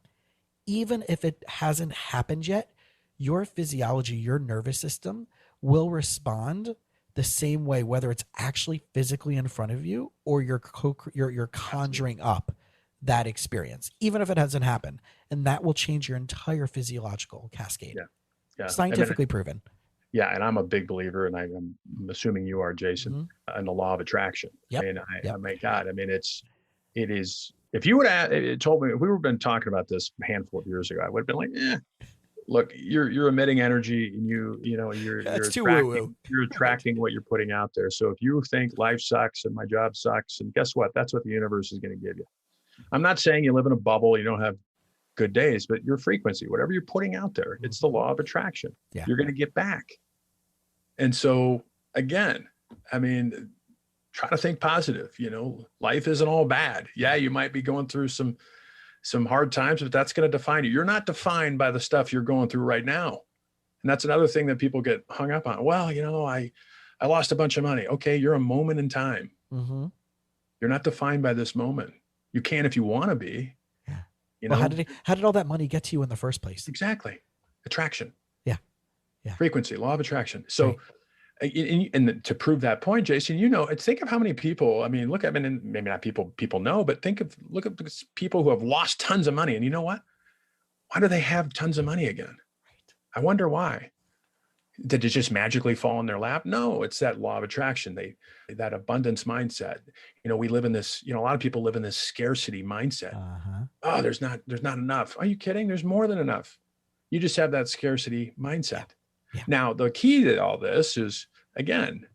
Even if it hasn't happened yet, your physiology, your nervous system will respond the same way, whether it's actually physically in front of you or you're conjuring up that experience, even if it hasn't happened. And that will change your entire physiological cascade. Yeah. Scientifically proven. Yeah. And I'm a big believer, and I'm assuming you are, Jason, in the law of attraction. Yep. I my God, I mean, it is, if you would have told me, if we were been talking about this a handful of years ago, I would have been like, look, you're emitting energy, and you're attracting what you're putting out there. So if you think life sucks and my job sucks, and guess what? That's what the universe is going to give you. I'm not saying you live in a bubble, you don't have good days, but your frequency, whatever you're putting out there, it's the law of attraction. Yeah. You're going to get back. And so again, I mean, try to think positive. You know, life isn't all bad. Yeah, you might be going through some hard times, but that's going to define you. You're not defined by the stuff you're going through right now. And that's another thing that people get hung up on. Well, you know, I lost a bunch of money. Okay, you're a moment in time. You're not defined by this moment. You can if you want to be. Yeah. You know, how did all that money get to you in the first place? Exactly. Attraction. Yeah. Yeah. Frequency, law of attraction. So, and to prove that point, Jason, think of how many people, I mean, look at, and maybe not people know, but look at people who have lost tons of money. And you know what? Why do they have tons of money again? Right. I wonder why. Did it just magically fall in their lap? No, it's that law of attraction. That abundance mindset. We live in this, a lot of people live in this scarcity mindset. Oh, there's not enough. Are you kidding? There's more than enough. You just have that scarcity mindset. Yeah. Now, the key to all this is, again,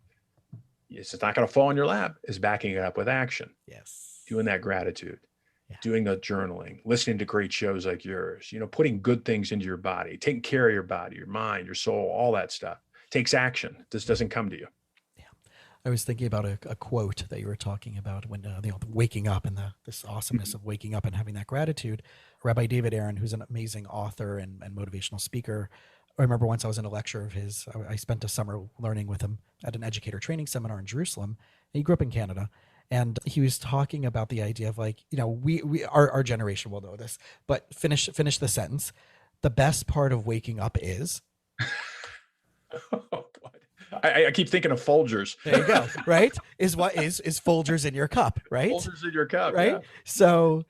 it's not going to fall in your lap, is backing it up with action. Yes. Doing that gratitude. Doing the journaling, listening to great shows like yours, putting good things into your body, taking care of your body, your mind, your soul, all that stuff takes action. This doesn't come to you. Yeah. I was thinking about a quote that you were talking about when, waking up and this awesomeness of waking up and having that gratitude. Rabbi David Aaron, who's an amazing author and motivational speaker. I remember once I was in a lecture of his, I spent a summer learning with him at an educator training seminar in Jerusalem. He grew up in Canada. And he was talking about the idea of our generation will know this, but finish the sentence. The best part of waking up is. I keep thinking of Folgers. There you go. Right. Is Folgers in your cup, right? Folgers in your cup. Right. Yeah. So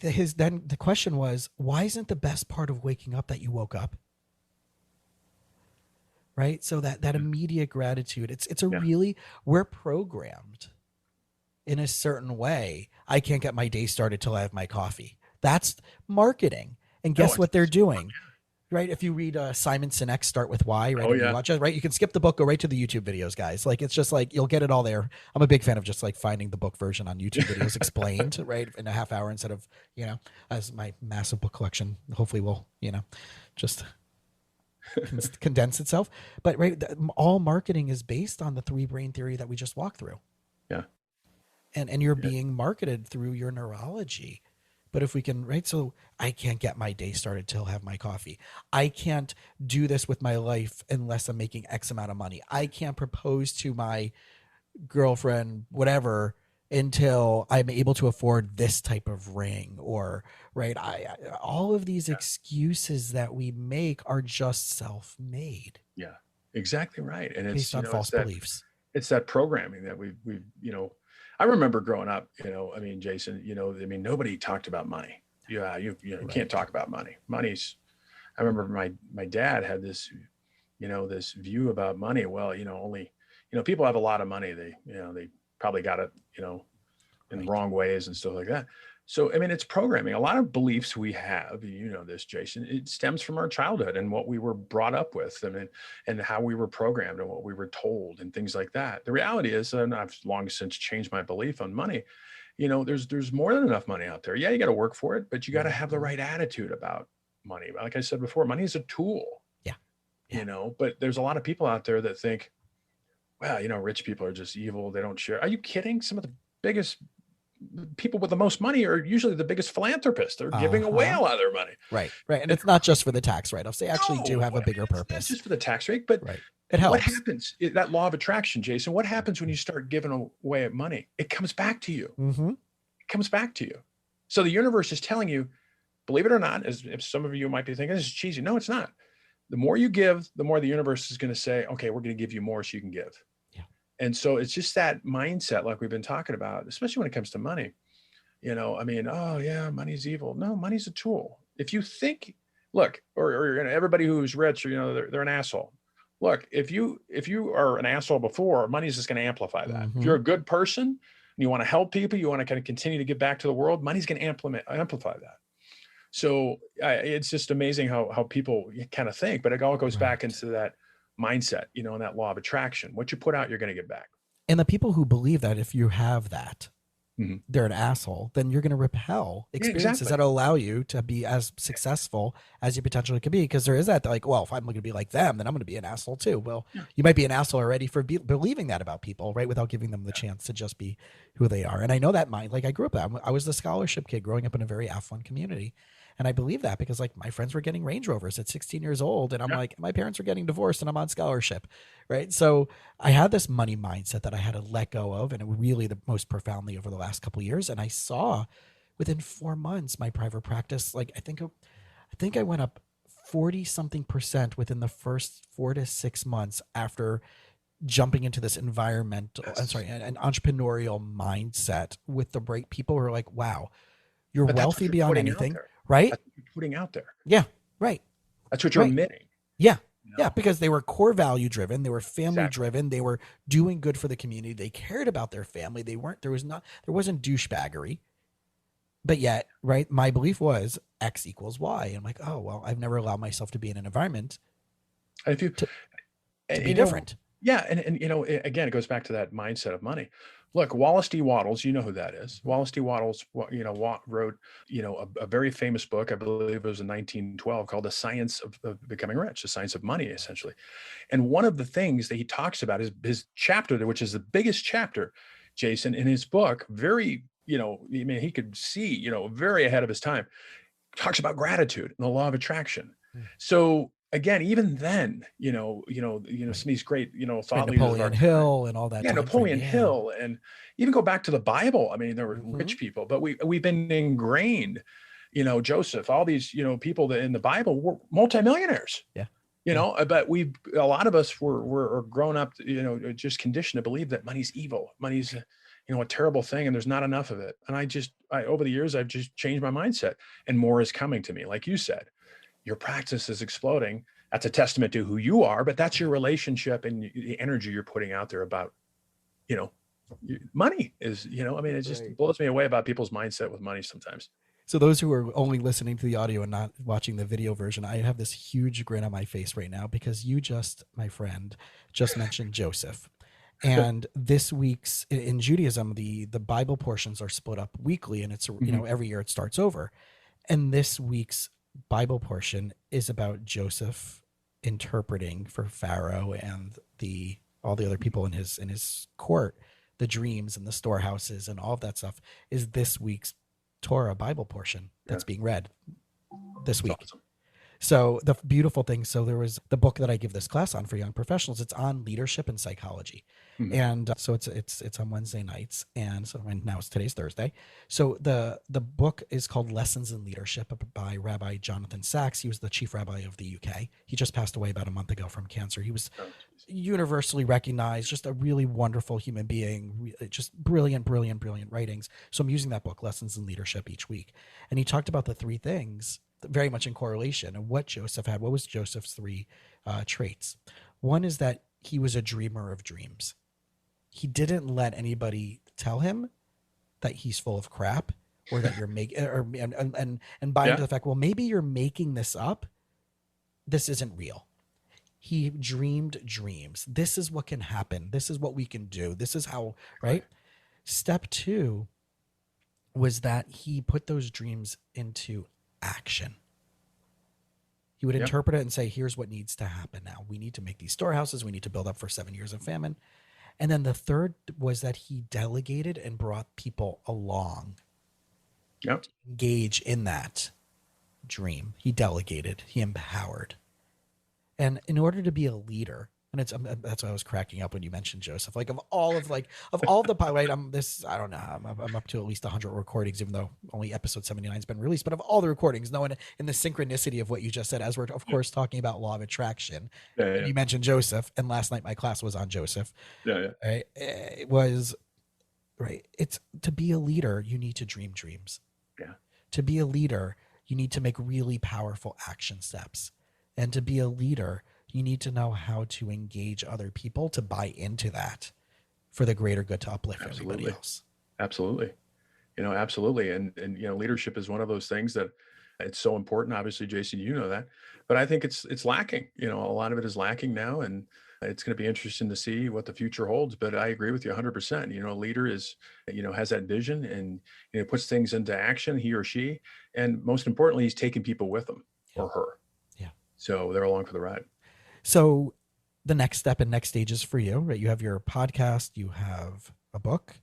then the question was, why isn't the best part of waking up that you woke up? Right. So that immediate gratitude, we're programmed in a certain way. I can't get my day started till I have my coffee. That's marketing. And guess what they're doing, right? If you read Simon Sinek's Start With Why, right? You watch it, right? You can skip the book, go right to the YouTube videos, guys. It's just you'll get it all there. I'm a big fan of just finding the book version on YouTube videos explained, right? In a half hour instead of, as my massive book collection, hopefully will, just condense itself. But right, all marketing is based on the 3 brain theory that we just walked through. Yeah. And you're being marketed through your neurology. But if we can, right? So I can't get my day started till I have my coffee. I can't do this with my life unless I'm making X amount of money. I can't propose to my girlfriend, whatever, until I'm able to afford this type of ring, or right. All of these excuses that we make are just self-made. Yeah, exactly right. And it's based on false beliefs. It's that programming that we've I remember growing up, Jason, nobody talked about money. Yeah. You can't talk about money. I remember my dad had this, this view about money. Well, only, people have a lot of money. They probably got it, in the wrong ways and stuff like that. So, it's programming. A lot of beliefs we have, this, Jason, it stems from our childhood and what we were brought up with, and how we were programmed and what we were told and things like that. The reality is, and I've long since changed my belief on money, there's more than enough money out there. Yeah, you got to work for it, but you got to have the right attitude about money. Like I said before, money is a tool. Yeah. But there's a lot of people out there that think, well, rich people are just evil. They don't share. Are you kidding? Some of the biggest people with the most money are usually the biggest philanthropists. They're giving away a lot of their money. Right. And it's not just for the tax write-offs. They actually do have a bigger purpose. Not just for the tax rate, but it helps. What happens? That law of attraction, Jason, what happens when you start giving away money? It comes back to you. Mm-hmm. It comes back to you. So the universe is telling you, believe it or not, as if some of you might be thinking, this is cheesy. No, it's not. The more you give, the more the universe is going to say, okay, we're going to give you more so you can give. Yeah. And so it's just that mindset, like we've been talking about, especially when it comes to money. Oh yeah, money's evil. No, money's a tool. If you think, look, or everybody who's rich, or they're an asshole. Look, if you are an asshole before, money's just going to amplify that. Mm-hmm. If you're a good person and you want to help people, you want to kind of continue to give back to the world, money's going to amplify that. So it's just amazing how people kind of think, but it all goes back into that mindset, and that law of attraction. What you put out, you're going to get back. And the people who believe that if you have that, mm-hmm. they're an asshole, then you're going to repel experiences that allow you to be as successful as you potentially could be. Because there is that well, if I'm going to be like them, then I'm going to be an asshole too. Well, you might be an asshole already for believing that about people, right? Without giving them the chance to just be who they are. And I know that I grew up, I was the scholarship kid growing up in a very affluent community. And I believe that because like my friends were getting Range Rovers at 16 years old. And I'm like, my parents were getting divorced and I'm on scholarship. Right. So I had this money mindset that I had to let go of. And it really the most profoundly over the last couple of years. And I saw within 4 months, my private practice, like I think I went up 40 something % within the first 4 to 6 months after jumping into this environmental, an entrepreneurial mindset with the right people who are like, wow, you're wealthy beyond anything, right? That's what you're putting out there. Yeah, right. That's what you're admitting. Yeah. Yeah, because they were core value driven, they were family driven, they were doing good for the community, they cared about their family, there wasn't douchebaggery. But yet, right, my belief was X equals Y. And I'm like, oh, well, I've never allowed myself to be in an environment to be different. Yeah. And again, it goes back to that mindset of money. Look, Wallace D. Wattles, you know who that is. Wallace D. Wattles, wrote, a very famous book, I believe it was in 1912, called The Science of Becoming Rich, The Science of Money, essentially. And one of the things that he talks about is his chapter, which is the biggest chapter, Jason, in his book, very, he could see, very ahead of his time, talks about gratitude and the law of attraction. So again, even then, some of these great, thought leaders, Napoleon Hill and all that. Yeah, Napoleon Hill, and even go back to the Bible. I mean, there were rich people, but we've been ingrained, Joseph, all these, people that in the Bible were multimillionaires. Yeah. But a lot of us were grown up, just conditioned to believe that money's evil. Money's, a terrible thing, and there's not enough of it. And I over the years, I've just changed my mindset, and more is coming to me. Like you said, your practice is exploding. That's a testament to who you are, but that's your relationship and the energy you're putting out there about, money is, it just blows me away about people's mindset with money sometimes. So those who are only listening to the audio and not watching the video version, I have this huge grin on my face right now because you my friend, just mentioned Joseph. And this week's in Judaism, the Bible portions are split up weekly, and it's, every year it starts over. And this week's Bible portion is about Joseph interpreting for Pharaoh and all the other people in his court, the dreams and the storehouses and all of that stuff is this week's Torah Bible portion that's being read this week. Awesome. So the beautiful thing, there was the book that I give this class on for young professionals. It's on leadership and psychology. And so it's on Wednesday nights. And so today's Thursday. So the book is called Lessons in Leadership by Rabbi Jonathan Sachs. He was the chief rabbi of the UK. He just passed away about a month ago from cancer. He was universally recognized, just a really wonderful human being, just brilliant writings. So I'm using that book, Lessons in Leadership, each week. And he talked about the three things very much in correlation and what Joseph had. What was Joseph's three traits? One is that he was a dreamer of dreams. He didn't let anybody tell him that he's full of crap or that you're making and buy into the fact, well, maybe you're making this up. This isn't real. He dreamed dreams. This is what can happen. This is what we can do. This is how, right? Step two was that he put those dreams into action. He would interpret it and say, here's what needs to happen now. We need to make these storehouses. We need to build up for 7 years of famine. And then the third was that he delegated and brought people along to engage in that dream. He delegated, he empowered. And in order to be a leader, and that's why I was cracking up when you mentioned Joseph. Like of all of the pilot, I don't know, I'm up to at least 100 recordings, even though only episode 79 has been released. But of all the recordings, knowing in the synchronicity of what you just said, as we're of course talking about law of attraction, you mentioned Joseph, and last night my class was on Joseph. Right? It was right. It's to be a leader, you need to dream dreams. Yeah. To be a leader, you need to make really powerful action steps, and to be a leader, you need to know how to engage other people to buy into that for the greater good, to uplift everybody else. Absolutely. Absolutely. And leadership is one of those things that it's so important. Obviously, Jason, you know that, but I think it's lacking. A lot of it is lacking now, and it's going to be interesting to see what the future holds. But I agree with you 100%. A leader is, has that vision and puts things into action, he or she. And most importantly, he's taking people with him or her. Yeah. So they're along for the ride. So the next step and next stages for you, right? You have your podcast, you have a book.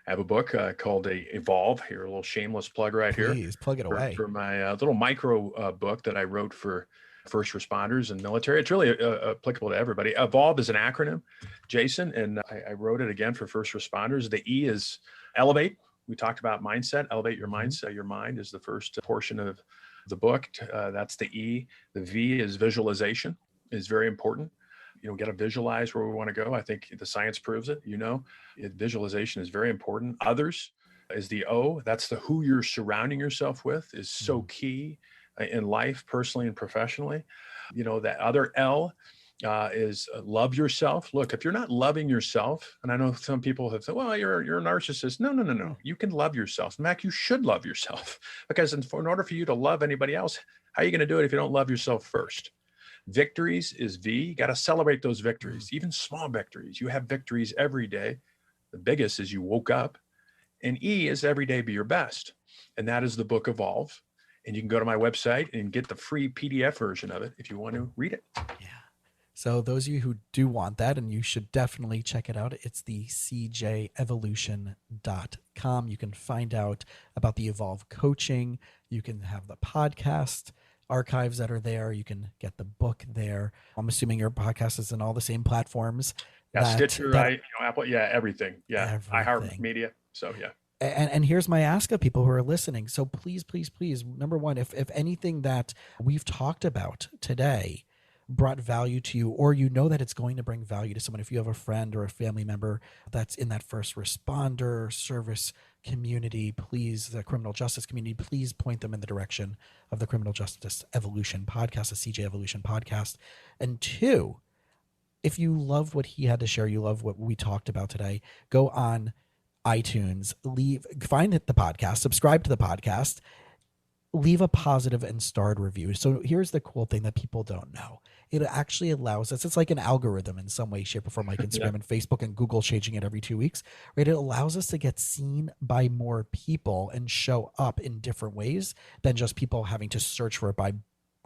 I have a book called Evolve. Here, a little shameless plug right here. Please plug it away. For my little micro book that I wrote for first responders and military. It's really applicable to everybody. Evolve is an acronym, Jason, and I wrote it again for first responders. The E is elevate. We talked about mindset. Elevate your mindset. Your mind is the first portion of the book. That's the E. The V is visualization. Is very important. Got to visualize where we want to go. I think the science proves it. Visualization is very important. Others is the O. That's the who you're surrounding yourself with is so key in life, personally and professionally. That other L is love yourself. Look, if you're not loving yourself, and I know some people have said, well, you're a narcissist. No. You can love yourself. In fact, you should love yourself, because in order for you to love anybody else, how are you going to do it if you don't love yourself first? Victories is V. You got to celebrate those victories, even small victories. You have victories every day. The biggest is you woke up. And E is every day be your best. And that is the book Evolve. And you can go to my website and get the free PDF version of it if you want to read it. Yeah. So those of you who do want that, and you should definitely check it out, it's the CJEvolution.com. You can find out about the Evolve coaching. You can have the podcast archives that are there. You can get the book there. I'm assuming your podcast is in all the same platforms. Yeah, Stitcher, Apple, everything. Yeah, iHeartMedia. So yeah. And here's my ask of people who are listening. So please, number one, if anything that we've talked about today brought value to you, or that it's going to bring value to someone, if you have a friend or a family member that's in that first responder service community, please, the criminal justice community, please point them in the direction of the Criminal Justice Evolution podcast, the CJEvolution podcast. And two, if you love what he had to share, you love what we talked about today, go on iTunes, find the podcast, subscribe to the podcast, leave a positive and starred review. So here's the cool thing that people don't know. It actually allows us, it's like an algorithm in some way, shape, or form, like Instagram and Facebook and Google changing it every 2 weeks, right? It allows us to get seen by more people and show up in different ways than just people having to search for it by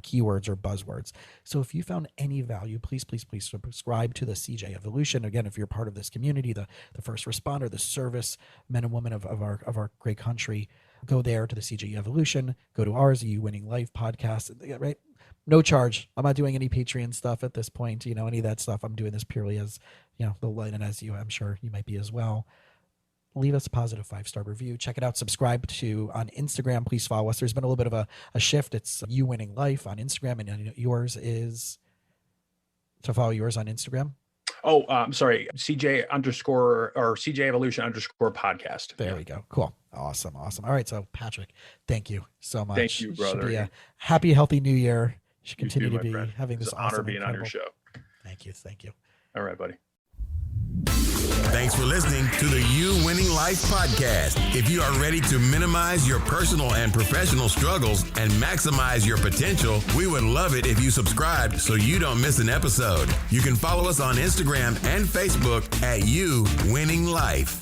keywords or buzzwords. So if you found any value, please subscribe to the CJEvolution. Again, if you're part of this community, the first responder, the service men and women of our great country, go there to the CJEvolution, go to ours, the You Winning Life podcast, right? No charge. I'm not doing any Patreon stuff at this point, any of that stuff. I'm doing this purely as, the light, and as you, I'm sure you might be as well. Leave us a positive 5-star review. Check it out. Subscribe on Instagram. Please follow us. There's been a little bit of a shift. It's You Winning Life on Instagram, and yours is to follow yours on Instagram. Oh, I'm sorry. CJEvolution _podcast. There we go. Cool. Awesome. All right. So Patrick, thank you so much. Thank you, brother. Should be a happy, healthy new year. You should continue to be having this awesome honor being on your show. Thank you. All right, buddy. Thanks for listening to the You Winning Life podcast. If you are ready to minimize your personal and professional struggles and maximize your potential, we would love it if you subscribe so you don't miss an episode. You can follow us on Instagram and Facebook at You Winning Life.